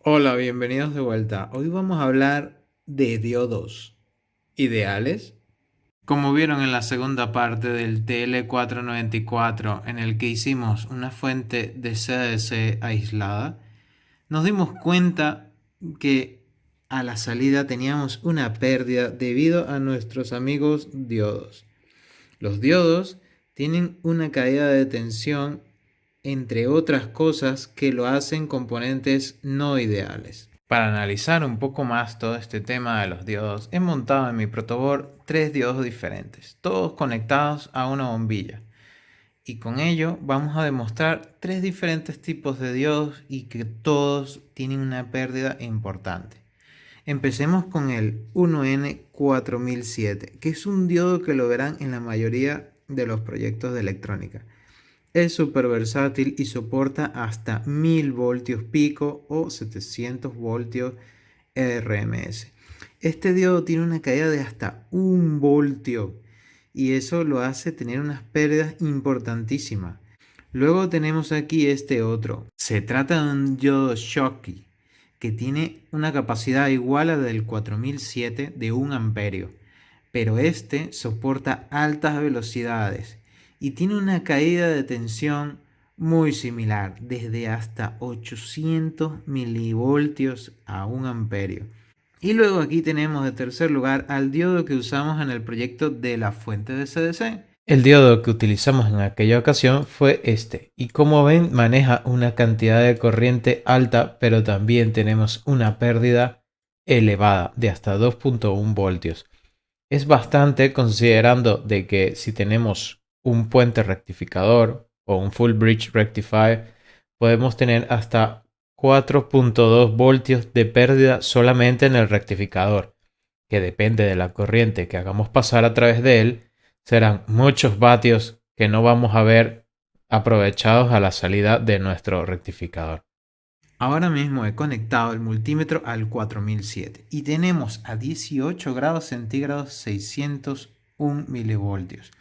Hola, bienvenidos de vuelta. Hoy vamos a hablar de diodos ideales. Como vieron en la segunda parte del TL494, en el que hicimos una fuente de CDC aislada, nos dimos cuenta que a la salida teníamos una pérdida debido a nuestros amigos diodos. Los diodos tienen una caída de tensión, entre otras cosas, que lo hacen componentes no ideales. Para analizar un poco más todo este tema de los diodos, he montado en mi protoboard tres diodos diferentes, todos conectados a una bombilla. Y con ello vamos a demostrar tres diferentes tipos de diodos y que todos tienen una pérdida importante. Empecemos con el 1N4007, que es un diodo que lo verán en la mayoría de los proyectos de electrónica. Es súper versátil y soporta hasta 1000 voltios pico o 700 voltios RMS. Este diodo tiene una caída de hasta 1 voltio y eso lo hace tener unas pérdidas importantísimas. Luego tenemos aquí este otro. Se trata de un diodo Schottky que tiene una capacidad igual a la del 4007 de 1 amperio, pero este soporta altas velocidades y tiene una caída de tensión muy similar, desde hasta 800 milivoltios a 1 amperio. Y luego aquí tenemos de tercer lugar al diodo que usamos en el proyecto de la fuente de CDC. El diodo que utilizamos en aquella ocasión fue este, y como ven maneja una cantidad de corriente alta, pero también tenemos una pérdida elevada de hasta 2.1 voltios. Es bastante considerando de que si tenemos un puente rectificador o un full bridge rectifier, podemos tener hasta 4.2 voltios de pérdida solamente en el rectificador, que depende de la corriente que hagamos pasar a través de él, serán muchos vatios que no vamos a ver aprovechados a la salida de nuestro rectificador. Ahora mismo he conectado el multímetro al 4007 y tenemos a 18 grados centígrados 601 milivoltios.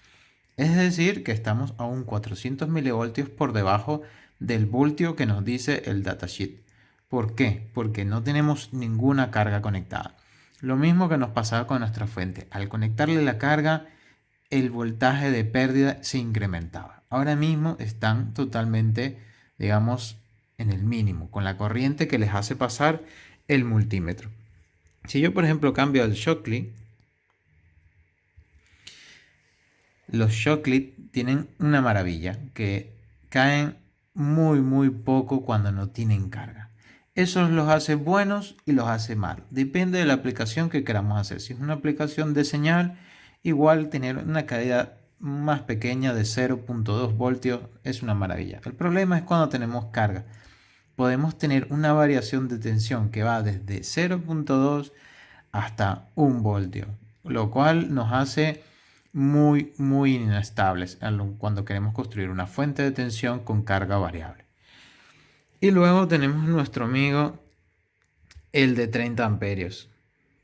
Es decir, que estamos a un 400 milivoltios por debajo del voltio que nos dice el datasheet. ¿Por qué? Porque no tenemos ninguna carga conectada. Lo mismo que nos pasaba con nuestra fuente. Al conectarle la carga, el voltaje de pérdida se incrementaba. Ahora mismo están totalmente, digamos, en el mínimo, con la corriente que les hace pasar el multímetro. Si yo, por ejemplo, cambio al Shockley, los Shockley tienen una maravilla, que caen muy poco cuando no tienen carga. Eso los hace buenos y los hace malos. Depende de la aplicación que queramos hacer. Si es una aplicación de señal, igual tener una caída más pequeña de 0.2 voltios es una maravilla. El problema es cuando tenemos carga. Podemos tener una variación de tensión que va desde 0.2 hasta 1 voltio, lo cual nos hace muy inestables cuando queremos construir una fuente de tensión con carga variable. Y luego tenemos nuestro amigo el de 30 amperios,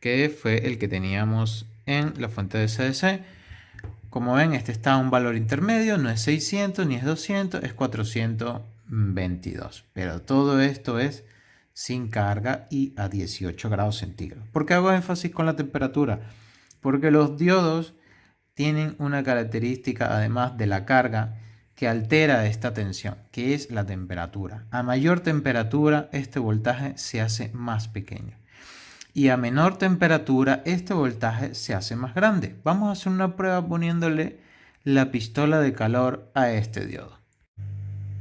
que fue el que teníamos en la fuente de CDC. Como ven, este está a un valor intermedio, no es 600 ni es 200, es 422. Pero todo esto es sin carga y a 18 grados centígrados. ¿Por qué hago énfasis con la temperatura? Porque los diodos tienen una característica, además de la carga, que altera esta tensión, que es la temperatura. A mayor temperatura, este voltaje se hace más pequeño. Y a menor temperatura, este voltaje se hace más grande. Vamos a hacer una prueba poniéndole la pistola de calor a este diodo.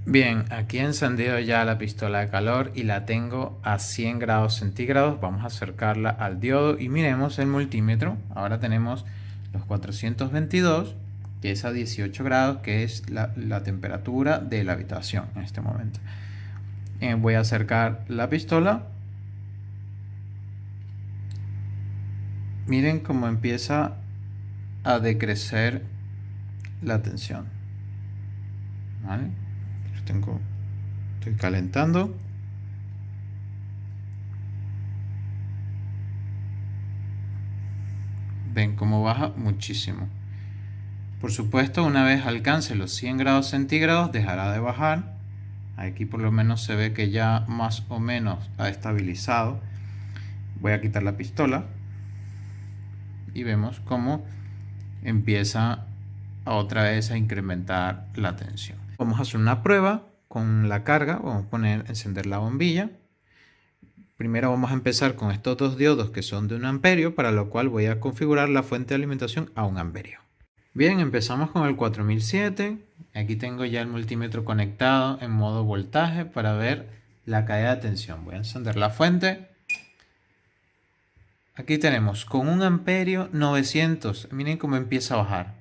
Bien, aquí he encendido ya la pistola de calor y la tengo a 100 grados centígrados. Vamos a acercarla al diodo y miremos el multímetro. Ahora tenemos los 422, que es a 18 grados, que es la temperatura de la habitación en este momento. Voy a acercar la pistola. Miren cómo empieza a decrecer la tensión. ¿Vale? Estoy calentando. Ven cómo baja muchísimo. Por supuesto, una vez alcance los 100 grados centígrados, dejará de bajar Aquí por lo menos se ve que ya más o menos ha estabilizado. Voy a quitar la pistola y vemos cómo empieza otra vez a incrementar la tensión. Vamos a hacer una prueba con la carga. Vamos a encender la bombilla. Primero vamos a empezar con estos dos diodos que son de 1 amperio, para lo cual voy a configurar la fuente de alimentación a 1 amperio. Bien, empezamos con el 4007. Aquí tengo ya el multímetro conectado en modo voltaje para ver la caída de tensión. Voy a encender la fuente. Aquí tenemos con 1 amperio 900. Miren cómo empieza a bajar.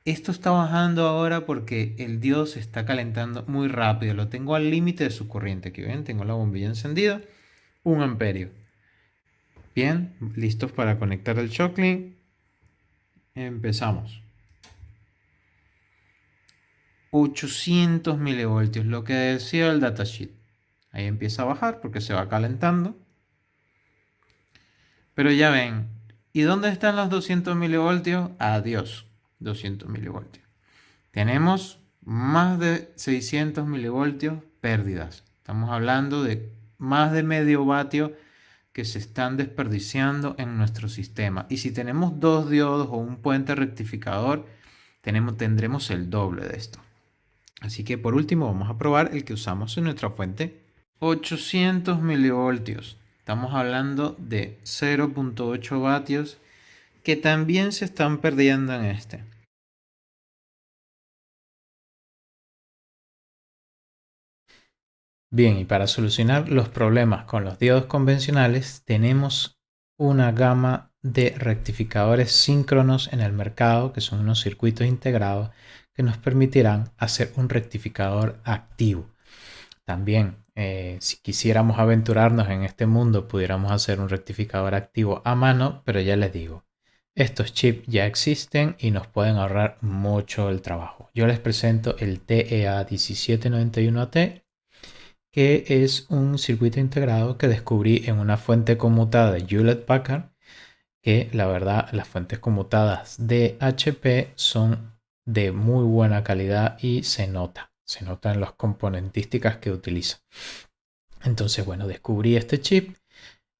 Esto está bajando ahora porque el diodo se está calentando muy rápido. Lo tengo al límite de su corriente. Aquí ven, tengo la bombilla encendida. 1 amperio. Bien, listos para conectar el Shocklink. Empezamos. 800 milivoltios, lo que decía el datasheet. Ahí empieza a bajar porque se va calentando. Pero ya ven, ¿y dónde están los 200 milivoltios? Adiós, 200 milivoltios. Tenemos más de 600 milivoltios pérdidas. Estamos hablando de más de medio vatio que se están desperdiciando en nuestro sistema. Y si tenemos dos diodos o un puente rectificador, tendremos el doble de esto. Así que por último vamos a probar el que usamos en nuestra fuente. 800 milivoltios. Estamos hablando de 0.8 vatios que también se están perdiendo en este. Bien, y para solucionar los problemas con los diodos convencionales, tenemos una gama de rectificadores síncronos en el mercado, que son unos circuitos integrados que nos permitirán hacer un rectificador activo. También, si quisiéramos aventurarnos en este mundo, pudiéramos hacer un rectificador activo a mano, pero ya les digo, estos chips ya existen y nos pueden ahorrar mucho el trabajo. Yo les presento el TEA1791AT, que es un circuito integrado que descubrí en una fuente conmutada de Hewlett Packard, que la verdad las fuentes conmutadas de HP son de muy buena calidad y se nota en las componentísticas que utiliza. Entonces, bueno, descubrí este chip,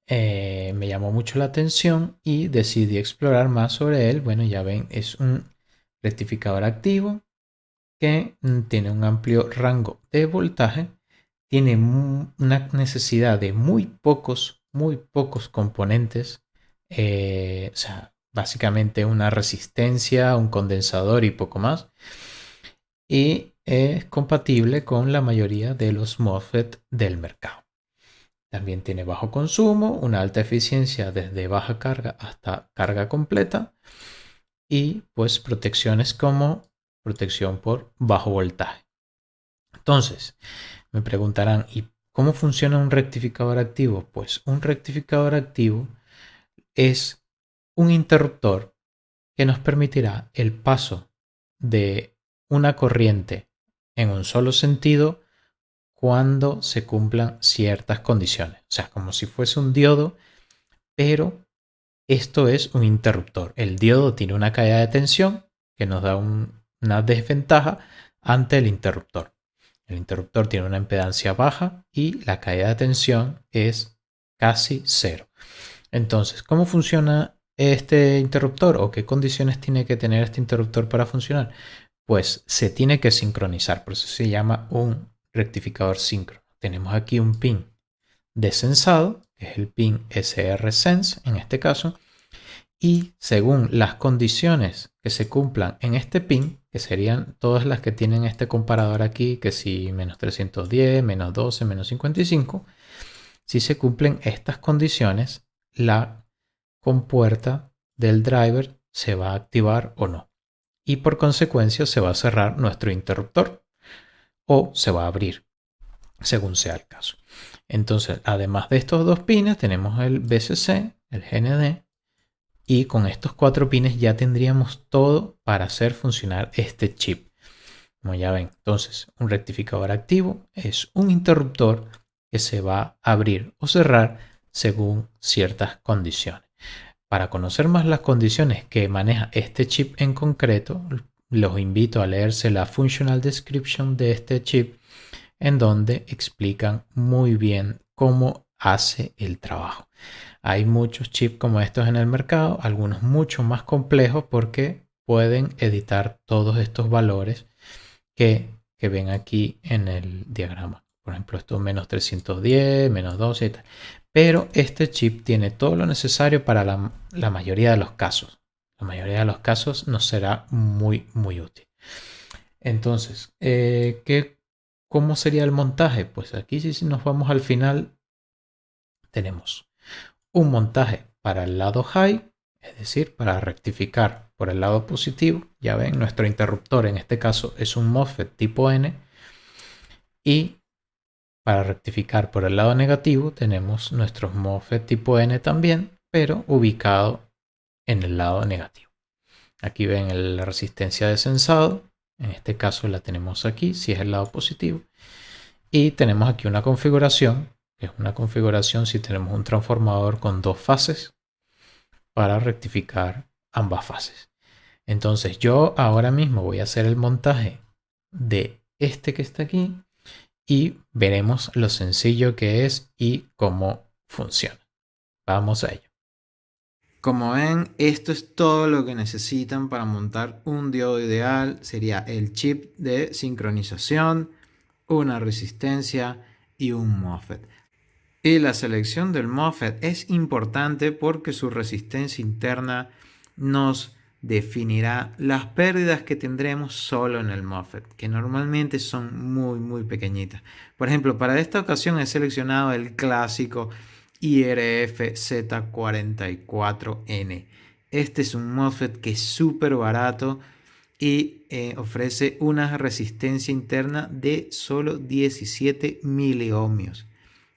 me llamó mucho la atención y decidí explorar más sobre él. Bueno, ya ven, es un rectificador activo que tiene un amplio rango de voltaje. Tiene una necesidad de muy pocos componentes. O sea, básicamente una resistencia, un condensador y poco más. Y es compatible con la mayoría de los MOSFET del mercado. También tiene bajo consumo, una alta eficiencia desde baja carga hasta carga completa. Y pues protecciones como protección por bajo voltaje. Entonces, me preguntarán, ¿y cómo funciona un rectificador activo? Pues un rectificador activo es un interruptor que nos permitirá el paso de una corriente en un solo sentido cuando se cumplan ciertas condiciones. O sea, como si fuese un diodo, pero esto es un interruptor. El diodo tiene una caída de tensión que nos da una desventaja ante el interruptor. El interruptor tiene una impedancia baja y la caída de tensión es casi cero. Entonces, ¿cómo funciona este interruptor o qué condiciones tiene que tener este interruptor para funcionar? Pues se tiene que sincronizar, por eso se llama un rectificador síncrono. Tenemos aquí un pin de sensado, que es el pin SR Sense en este caso, y según las condiciones que se cumplan en este pin, que serían todas las que tienen este comparador aquí, que si menos 310, menos 12, menos 55, si se cumplen estas condiciones, la compuerta del driver se va a activar o no. Y por consecuencia se va a cerrar nuestro interruptor o se va a abrir, según sea el caso. Entonces, además de estos dos pines, tenemos el BCC, el GND, y con estos 4 pines ya tendríamos todo para hacer funcionar este chip. Como ya ven, entonces un rectificador activo es un interruptor que se va a abrir o cerrar según ciertas condiciones. Para conocer más las condiciones que maneja este chip en concreto, los invito a leerse la Functional Description de este chip en donde explican muy bien cómo hace el trabajo. Hay muchos chips como estos en el mercado, algunos mucho más complejos porque pueden editar todos estos valores que ven aquí en el diagrama. Por ejemplo, esto menos 310, menos 12 y tal. Pero este chip tiene todo lo necesario para la mayoría de los casos. La mayoría de los casos nos será muy, muy útil. Entonces, ¿cómo sería el montaje? Pues aquí si nos vamos al final, tenemos un montaje para el lado high, es decir, para rectificar por el lado positivo. Ya ven, nuestro interruptor en este caso es un MOSFET tipo N. Y para rectificar por el lado negativo tenemos nuestros MOSFET tipo N también, pero ubicado en el lado negativo. Aquí ven la resistencia de sensado. En este caso la tenemos aquí, si es el lado positivo. Y tenemos aquí una configuración, que es una configuración si tenemos un transformador con dos fases para rectificar ambas fases. Entonces yo ahora mismo voy a hacer el montaje de este que está aquí y veremos lo sencillo que es y cómo funciona. Vamos a ello. Como ven, esto es todo lo que necesitan para montar un diodo ideal. Sería el chip de sincronización, una resistencia y un MOSFET. Y la selección del MOSFET es importante porque su resistencia interna nos definirá las pérdidas que tendremos solo en el MOSFET, que normalmente son muy pequeñitas. Por ejemplo, para esta ocasión he seleccionado el clásico IRF Z44N. Este es un MOSFET que es súper barato y ofrece una resistencia interna de solo 17 miliohmios.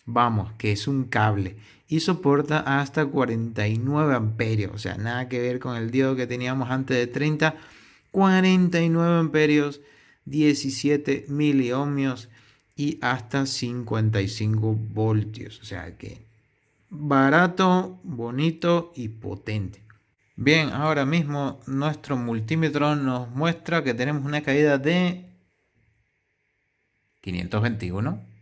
Vamos, que es un cable y soporta hasta 49 amperios, o sea, nada que ver con el diodo que teníamos antes de 30, 49 amperios, 17 miliohmios y hasta 55 voltios, o sea que barato, bonito y potente. Bien, ahora mismo nuestro multímetro nos muestra que tenemos una caída de 521.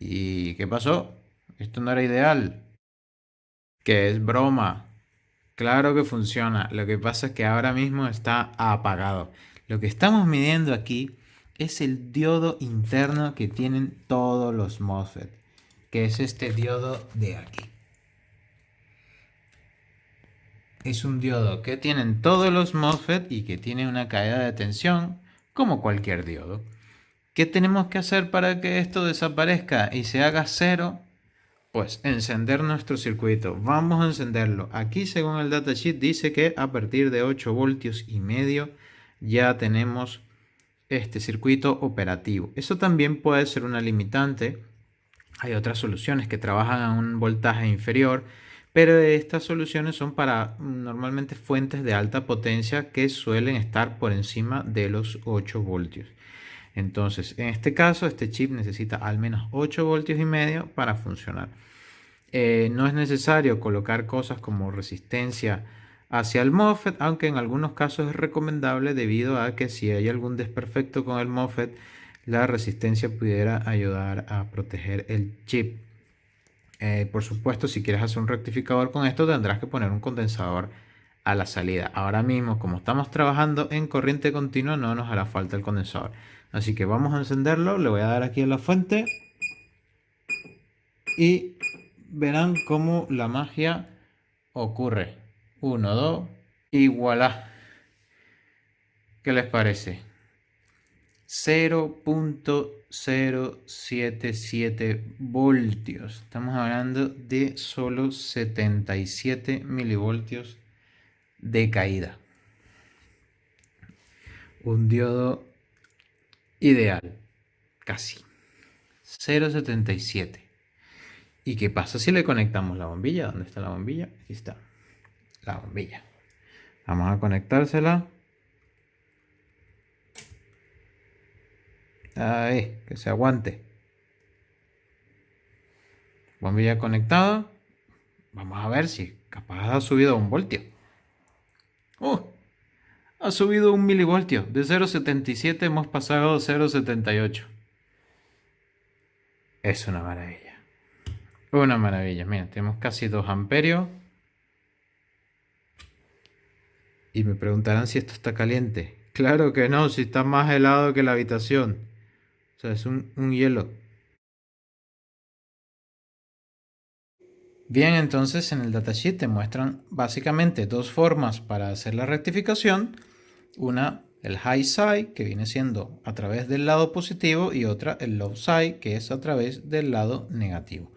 ¿Y qué pasó? Esto no era ideal. Que es broma. Claro que funciona. Lo que pasa es que ahora mismo está apagado. Lo que estamos midiendo aquí es el diodo interno que tienen todos los MOSFET, que es este diodo de aquí. Es un diodo que tienen todos los MOSFET y que tiene una caída de tensión como cualquier diodo. ¿Qué tenemos que hacer para que esto desaparezca y se haga cero? Pues encender nuestro circuito. Vamos a encenderlo. Aquí según el datasheet dice que a partir de 8 voltios y medio ya tenemos este circuito operativo. Eso también puede ser una limitante. Hay otras soluciones que trabajan a un voltaje inferior, pero estas soluciones son para normalmente fuentes de alta potencia que suelen estar por encima de los 8 voltios. Entonces, en este caso, este chip necesita al menos 8 voltios y medio para funcionar. No es necesario colocar cosas como resistencia hacia el MOSFET, aunque en algunos casos es recomendable debido a que si hay algún desperfecto con el MOSFET, la resistencia pudiera ayudar a proteger el chip. Por supuesto, si quieres hacer un rectificador con esto, tendrás que poner un condensador a la salida. Ahora mismo, como estamos trabajando en corriente continua, no nos hará falta el condensador. Así que vamos a encenderlo, le voy a dar aquí a la fuente y verán cómo la magia ocurre. Uno, dos y voilà. ¿Qué les parece? 0.077 voltios. Estamos hablando de solo 77 milivoltios de caída. Un diodo ideal. Casi. 0.77. ¿Y qué pasa si le conectamos la bombilla? ¿Dónde está la bombilla? Aquí está. La bombilla. Vamos a conectársela. Ahí, que se aguante. Bombilla conectada. Vamos a ver si capaz ha subido a un voltio. ¡Uh! Ha subido 1 milivoltio. De 0,77 hemos pasado a 0,78. Es una maravilla. Una maravilla. Mira, tenemos casi 2 amperios. Y me preguntarán si esto está caliente. Claro que no, si está más helado que la habitación. O sea, es un hielo. Bien, entonces en el datasheet te muestran básicamente dos formas para hacer la rectificación. Una, el high side, que viene siendo a través del lado positivo, y otra, el low side, que es a través del lado negativo.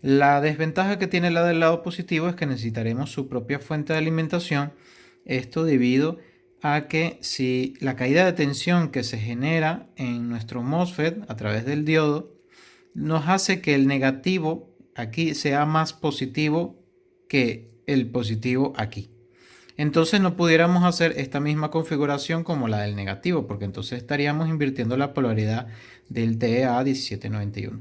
La desventaja que tiene la del lado positivo es que necesitaremos su propia fuente de alimentación. Esto debido a que si la caída de tensión que se genera en nuestro MOSFET a través del diodo nos hace que el negativo aquí sea más positivo que el positivo aquí. Entonces no pudiéramos hacer esta misma configuración como la del negativo, porque entonces estaríamos invirtiendo la polaridad del TEA1791.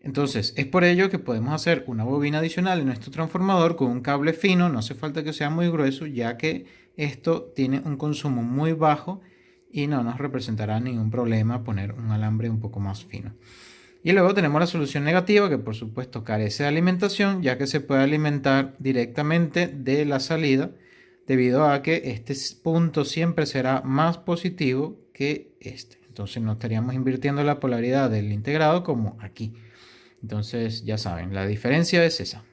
Entonces es por ello que podemos hacer una bobina adicional en nuestro transformador con un cable fino, no hace falta que sea muy grueso, ya que esto tiene un consumo muy bajo y no nos representará ningún problema poner un alambre un poco más fino. Y luego tenemos la solución negativa, que por supuesto carece de alimentación, ya que se puede alimentar directamente de la salida, debido a que este punto siempre será más positivo que este. Entonces no estaríamos invirtiendo la polaridad del integrado como aquí. Entonces ya saben, la diferencia es esa.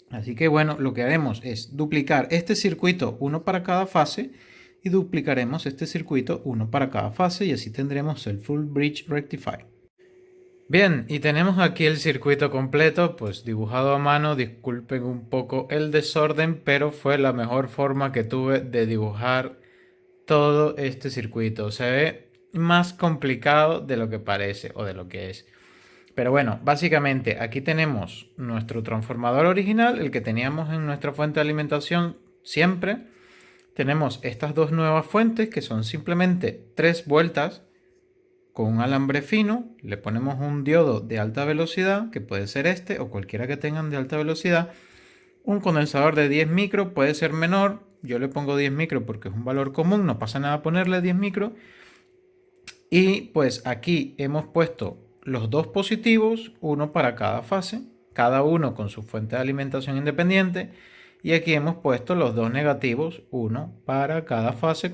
Así que bueno, lo que haremos es duplicar este circuito, uno para cada fase, y duplicaremos este circuito, uno para cada fase, y así tendremos el Full Bridge Rectifier. Bien, y tenemos aquí el circuito completo, pues dibujado a mano. Disculpen un poco el desorden, pero fue la mejor forma que tuve de dibujar todo este circuito. Se ve más complicado de lo que parece o de lo que es. Pero bueno, básicamente aquí tenemos nuestro transformador original, el que teníamos en nuestra fuente de alimentación siempre. Tenemos estas dos nuevas fuentes que son simplemente 3 vueltas con un alambre fino. Le ponemos un diodo de alta velocidad, que puede ser este o cualquiera que tengan de alta velocidad. Un condensador de 10 micro, puede ser menor. Yo le pongo 10 micro porque es un valor común, no pasa nada ponerle 10 micro. Y pues aquí hemos puesto los dos positivos, uno para cada fase, cada uno con su fuente de alimentación independiente. Y aquí hemos puesto los dos negativos, uno para cada fase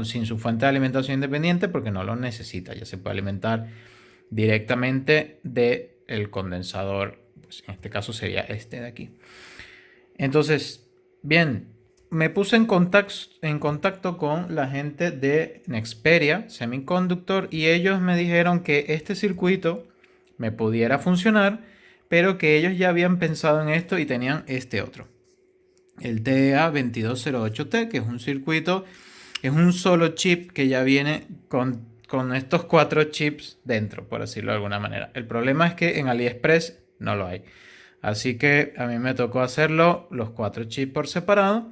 sin su fuente de alimentación independiente, porque no lo necesita, ya se puede alimentar directamente del condensador, pues en este caso sería este de aquí. Entonces, bien, me puse en contacto con la gente de Nexperia Semiconductor, y ellos me dijeron que este circuito me pudiera funcionar, pero que ellos ya habían pensado en esto y tenían este otro, el TEA2208T, que es un circuito, es un solo chip que ya viene con estos 4 chips dentro, por decirlo de alguna manera. El problema es que en AliExpress no lo hay. Así que a mí me tocó hacerlo los 4 chips por separado.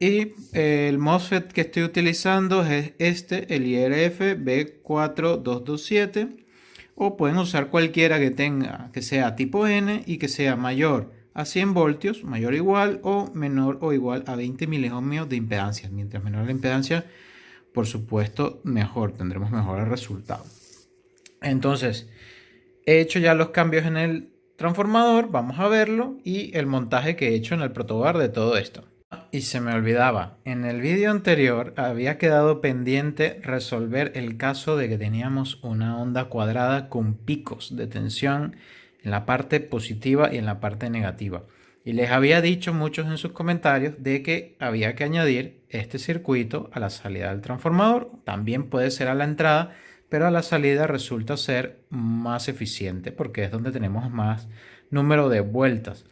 Y el MOSFET que estoy utilizando es este, el IRF B4227. O pueden usar cualquiera que tenga, que sea tipo N y que sea mayor a 100 voltios, mayor o igual, o menor o igual a 20 miliohmios de impedancia. Mientras menor la impedancia, por supuesto, mejor, tendremos mejores resultados. Entonces, he hecho ya los cambios en el transformador, vamos a verlo, y el montaje que he hecho en el protoboard de todo esto. Y se me olvidaba, en el vídeo anterior había quedado pendiente resolver el caso de que teníamos una onda cuadrada con picos de tensión en la parte positiva y en la parte negativa. Y les había dicho muchos en sus comentarios de que había que añadir este circuito a la salida del transformador. También puede ser a la entrada, pero a la salida resulta ser más eficiente porque es donde tenemos más número de vueltas.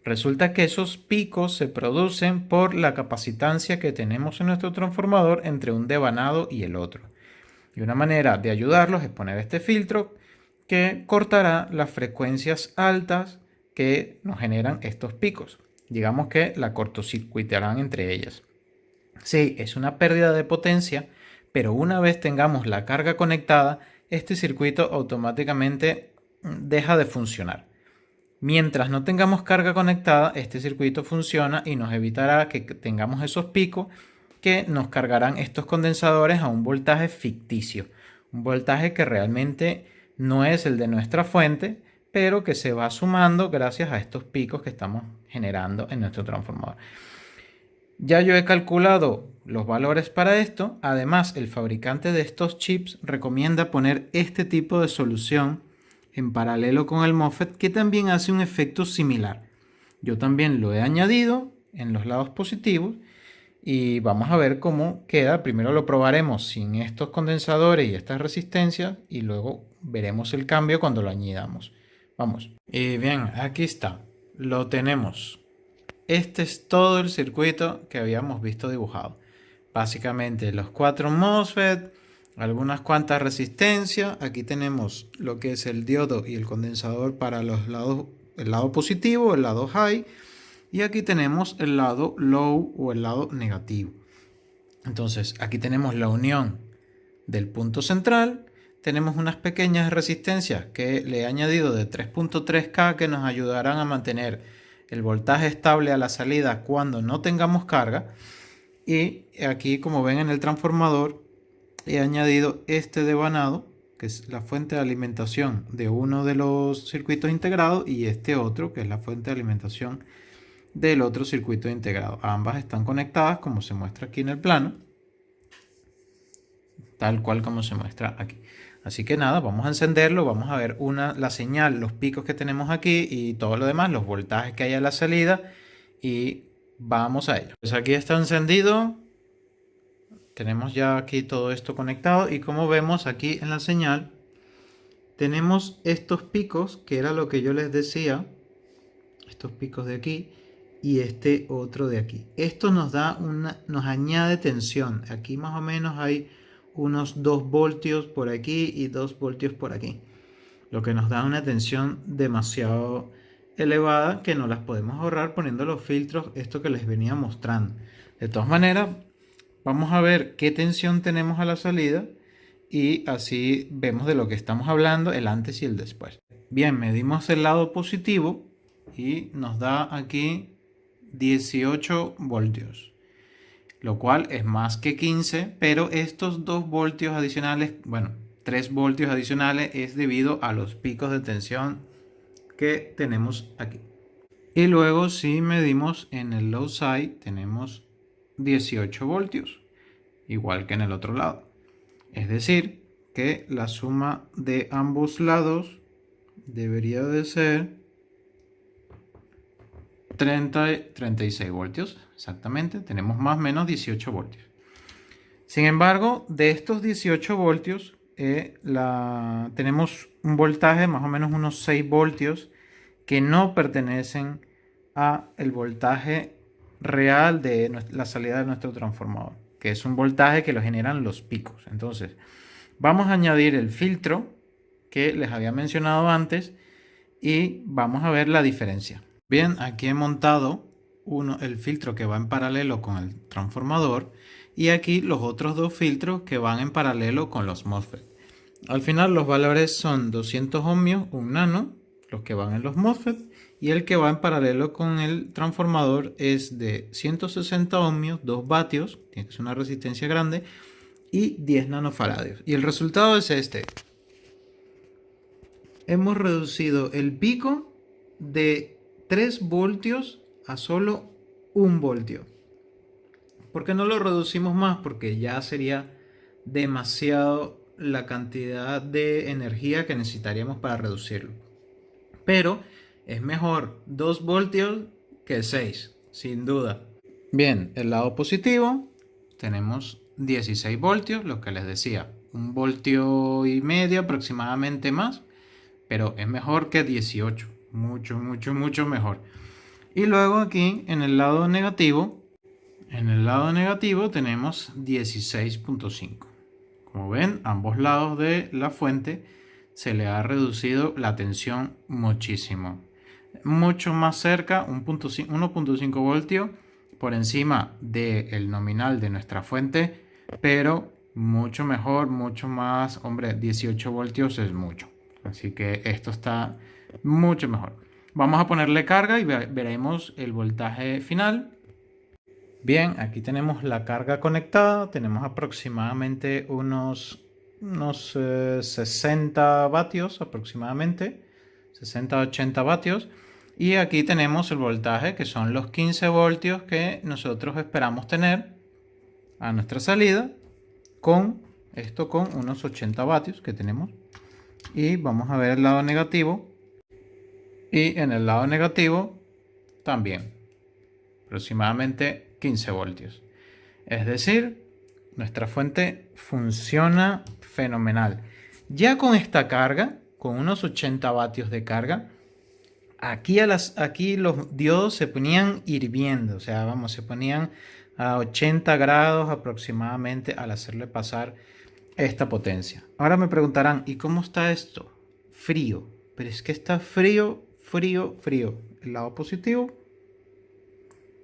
Resulta que esos picos se producen por la capacitancia que tenemos en nuestro transformador entre un devanado y el otro. Y una manera de ayudarlos es poner este filtro que cortará las frecuencias altas que nos generan estos picos. Digamos que la cortocircuitarán entre ellas. Sí, es una pérdida de potencia, pero una vez tengamos la carga conectada, este circuito automáticamente deja de funcionar. Mientras no tengamos carga conectada, este circuito funciona y nos evitará que tengamos esos picos que nos cargarán estos condensadores a un voltaje ficticio, un voltaje que realmente no es el de nuestra fuente, pero que se va sumando gracias a estos picos que estamos generando en nuestro transformador. Ya yo he calculado los valores para esto. Además, el fabricante de estos chips recomienda poner este tipo de solución en paralelo con el MOSFET, que también hace un efecto similar. Yo también lo he añadido en los lados positivos y vamos a ver cómo queda. Primero lo probaremos sin estos condensadores y estas resistencias y luego veremos el cambio cuando lo añadamos. Vamos. Y bien, aquí está. Lo tenemos. Este es todo el circuito que habíamos visto dibujado. Básicamente los 4 MOSFET, algunas cuantas resistencias. Aquí tenemos lo que es el diodo y el condensador para los lados, el lado positivo, el lado high. Y aquí tenemos el lado low o el lado negativo. Entonces aquí tenemos la unión del punto central. Tenemos unas pequeñas resistencias que le he añadido de 3.3K que nos ayudarán a mantener el voltaje estable a la salida cuando no tengamos carga. Y aquí, como ven en el transformador, he añadido este devanado, que es la fuente de alimentación de uno de los circuitos integrados, y este otro, que es la fuente de alimentación del otro circuito integrado. Ambas están conectadas como se muestra aquí en el plano, tal cual como se muestra aquí. Así que nada, vamos a encenderlo, vamos a ver la señal, los picos que tenemos aquí y todo lo demás, los voltajes que hay a la salida, y vamos a ello. Pues aquí está encendido, tenemos ya aquí todo esto conectado y como vemos aquí en la señal, tenemos estos picos, que era lo que yo les decía, estos picos de aquí y este otro de aquí. Esto nos añade tensión. Aquí más o menos hay unos 2 voltios por aquí y 2 voltios por aquí, lo que nos da una tensión demasiado elevada que no las podemos ahorrar poniendo los filtros, esto que les venía mostrando. De todas maneras, vamos a ver qué tensión tenemos a la salida y así vemos de lo que estamos hablando, el antes y el después. Bien, medimos el lado positivo y nos da aquí 18 voltios, lo cual es más que 15, pero estos 2 voltios adicionales, bueno, 3 voltios adicionales es debido a los picos de tensión que tenemos aquí. Y luego si medimos en el low side tenemos 18 voltios, igual que en el otro lado. Es decir, que la suma de ambos lados debería de ser 36 voltios, exactamente, tenemos más o menos 18 voltios. Sin embargo, de estos 18 voltios, tenemos un voltaje, más o menos unos 6 voltios, que no pertenecen a el voltaje real de la salida de nuestro transformador, que es un voltaje que lo generan los picos. Entonces, vamos a añadir el filtro que les había mencionado antes y vamos a ver la diferencia. Bien, aquí he montado el filtro que va en paralelo con el transformador y aquí los otros 2 filtros que van en paralelo con los MOSFET. Al final los valores son 200 ohmios, 1 nano, los que van en los MOSFET, y el que va en paralelo con el transformador es de 160 ohmios, 2 vatios, tiene que ser una resistencia grande, y 10 nanofaradios. Y el resultado es este. Hemos reducido el pico de 3 voltios a solo 1 voltio. ¿Por qué no lo reducimos más? Porque ya sería demasiado la cantidad de energía que necesitaríamos para reducirlo. Pero es mejor 2 voltios que 6, sin duda. Bien, el lado positivo tenemos 16 voltios, lo que les decía, 1 voltio y medio aproximadamente más, pero es mejor que 18, mucho, mucho, mucho mejor. Y luego aquí en el lado negativo, tenemos 16.5. Como ven, ambos lados de la fuente se le ha reducido la tensión muchísimo. Mucho más cerca, 1.5 voltios por encima del nominal de nuestra fuente, pero mucho mejor, mucho más. Hombre, 18 voltios es mucho. Así que esto está mucho mejor. Vamos a ponerle carga y veremos el voltaje final. Bien, aquí tenemos la carga conectada, tenemos aproximadamente unos 60 vatios aproximadamente, 60-80 vatios. Y aquí tenemos el voltaje, que son los 15 voltios que nosotros esperamos tener a nuestra salida, con esto con unos 80 vatios que tenemos. Y vamos a ver el lado negativo. Y en el lado negativo también, aproximadamente 15 voltios. Es decir, nuestra fuente funciona fenomenal. Ya con esta carga, con unos 80 vatios de carga, aquí los diodos se ponían hirviendo, o sea, vamos, se ponían a 80 grados aproximadamente al hacerle pasar esta potencia. Ahora me preguntarán, ¿y cómo está esto? Frío. Pero es que está frío, frío, frío. El lado positivo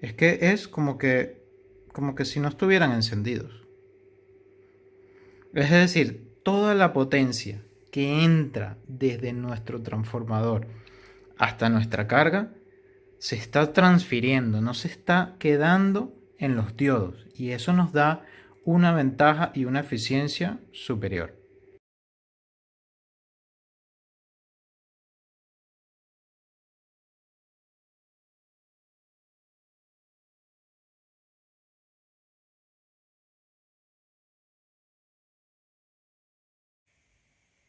es que es como que si no estuvieran encendidos. Es decir, toda la potencia que entra desde nuestro transformador hasta nuestra carga se está transfiriendo, no se está quedando en los diodos, y eso nos da una ventaja y una eficiencia superior.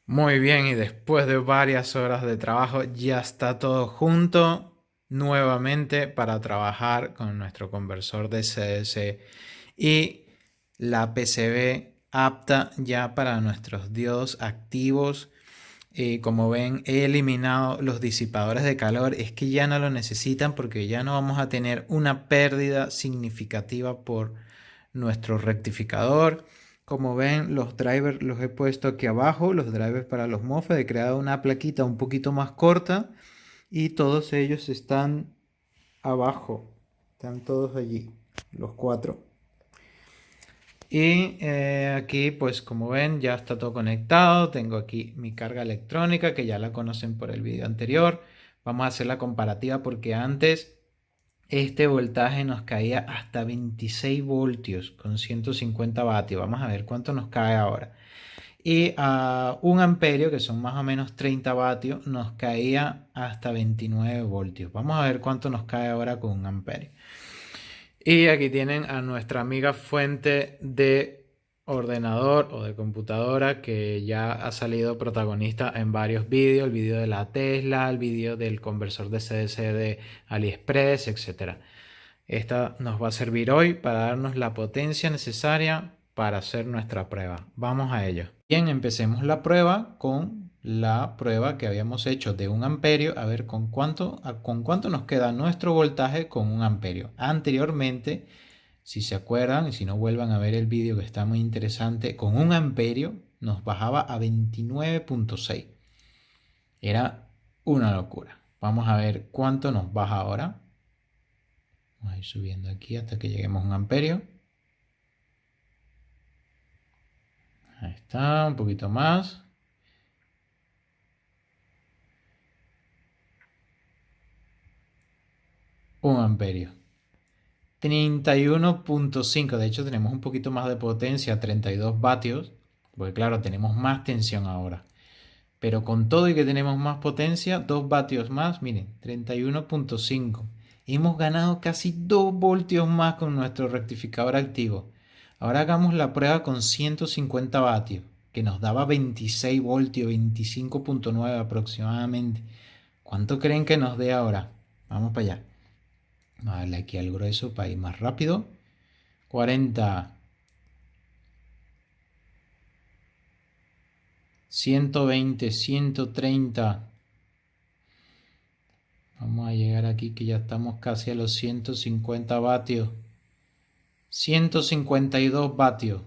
Muy bien, y después de varias horas de trabajo ya está todo junto nuevamente para trabajar con nuestro conversor de CS y la PCB apta ya para nuestros diodos activos. Como ven, he eliminado los disipadores de calor, es que ya no lo necesitan porque ya no vamos a tener una pérdida significativa por nuestro rectificador. Como ven, los drivers los he puesto aquí abajo, los drivers para los MOSFET. He creado una plaquita un poquito más corta y todos ellos están abajo, están todos allí, los cuatro. Y aquí, pues como ven, ya está todo conectado. Tengo aquí mi carga electrónica, que ya la conocen por el vídeo anterior. Vamos a hacer la comparativa porque antes este voltaje nos caía hasta 26 voltios con 150 vatios. Vamos a ver cuánto nos cae ahora. Y a 1 amperio, que son más o menos 30 vatios, nos caía hasta 29 voltios. Vamos a ver cuánto nos cae ahora con 1 amperio. Y aquí tienen a nuestra amiga fuente de ordenador o de computadora, que ya ha salido protagonista en varios vídeos, el vídeo de la Tesla, el vídeo del conversor de CDC de AliExpress, etc. Esta nos va a servir hoy para darnos la potencia necesaria para hacer nuestra prueba. Vamos a ello. Bien, empecemos la prueba con la prueba que habíamos hecho de 1 amperio, a ver con cuánto nos queda nuestro voltaje con 1 amperio. Anteriormente, si se acuerdan y si no, vuelvan a ver el vídeo que está muy interesante, con 1 amperio nos bajaba a 29.6. Era una locura. Vamos a ver cuánto nos baja ahora. Vamos a ir subiendo aquí hasta que lleguemos a 1 amperio. Ahí está, un poquito más. Un amperio. 31.5. De hecho, tenemos un poquito más de potencia, 32 vatios. Porque claro, tenemos más tensión ahora. Pero con todo y que tenemos más potencia, 2 vatios más, miren, 31.5. Hemos ganado casi 2 voltios más con nuestro rectificador activo. Ahora hagamos la prueba con 150 vatios, que nos daba 26 voltios, 25.9 aproximadamente. ¿Cuánto creen que nos dé ahora? Vamos para allá. Vamos a darle aquí al grueso para ir más rápido. 40. 120, 130. Vamos a llegar aquí que ya estamos casi a los 150 vatios. 152 vatios.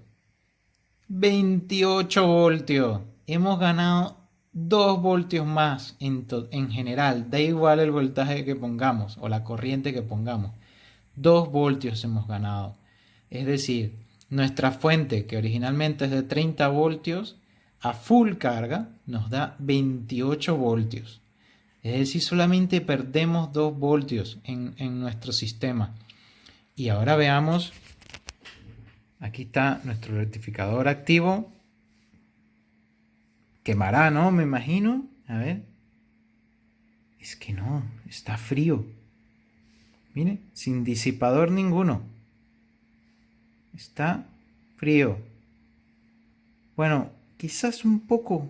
28 voltios. Hemos ganado 2 voltios más en general. Da igual el voltaje que pongamos o la corriente que pongamos. 2 voltios hemos ganado. Es decir, nuestra fuente, que originalmente es de 30 voltios, a full carga nos da 28 voltios. Es decir, solamente perdemos 2 voltios en nuestro sistema. Y ahora veamos, aquí está nuestro rectificador activo. Quemará, ¿no? Me imagino. A ver. Es que no, está frío. Mire, sin disipador ninguno. Está frío. Bueno, quizás un poco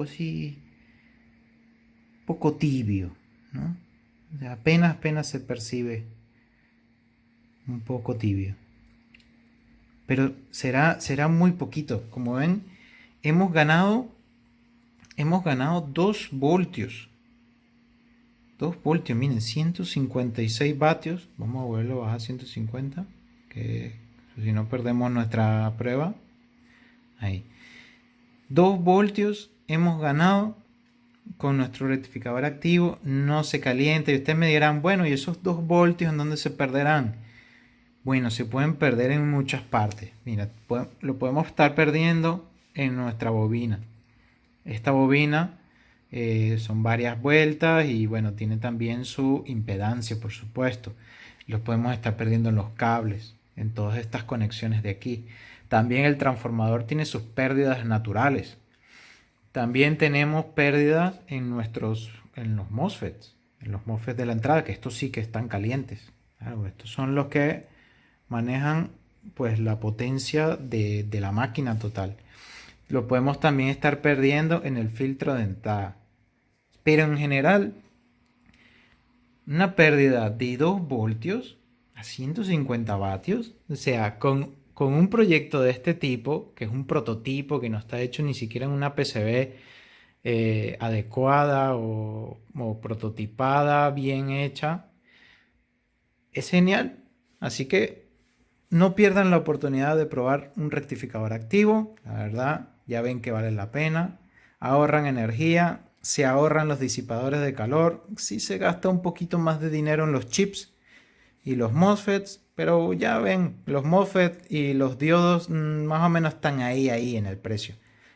así, un poco tibio, ¿no? O sea, apenas se percibe un poco tibio. Pero será muy poquito. Como ven, hemos ganado 2 voltios. 2 voltios, miren, 156 vatios. Vamos a volverlo a bajar a 150, que si no perdemos nuestra prueba. Ahí. 2 voltios hemos ganado con nuestro rectificador activo. No se calienta. Y ustedes me dirán, bueno, ¿y esos 2 voltios en dónde se perderán? Bueno, se pueden perder en muchas partes. Mira, lo podemos estar perdiendo en nuestra bobina. Esta bobina son varias vueltas y bueno, tiene también su impedancia, por supuesto. Los podemos estar perdiendo en los cables, en todas estas conexiones de aquí. También el transformador tiene sus pérdidas naturales. También tenemos pérdidas en los MOSFETs, en los MOSFETs de la entrada, que estos sí que están calientes. Claro, estos son los que manejan pues la potencia de la máquina total. Lo podemos también estar perdiendo en el filtro de entrada. Pero en general, una pérdida de 2 voltios a 150 vatios, o sea, con un proyecto de este tipo, que es un prototipo que no está hecho ni siquiera en una PCB adecuada o prototipada, bien hecha, es genial. Así que no pierdan la oportunidad de probar un rectificador activo. La verdad, ya ven que vale la pena. Ahorran energía, se ahorran los disipadores de calor. Sí se gasta un poquito más de dinero en los chips y los MOSFETs, pero ya ven, los MOSFETs y los diodos más o menos están ahí en el precio.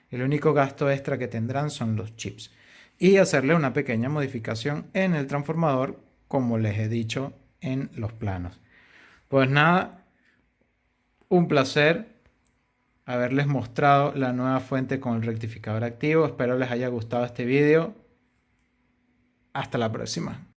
El único gasto extra que tendrán son los chips. Y hacerle una pequeña modificación en el transformador, como les he dicho en los planos. Pues nada, un placer haberles mostrado la nueva fuente con el rectificador activo. Espero les haya gustado este vídeo. Hasta la próxima.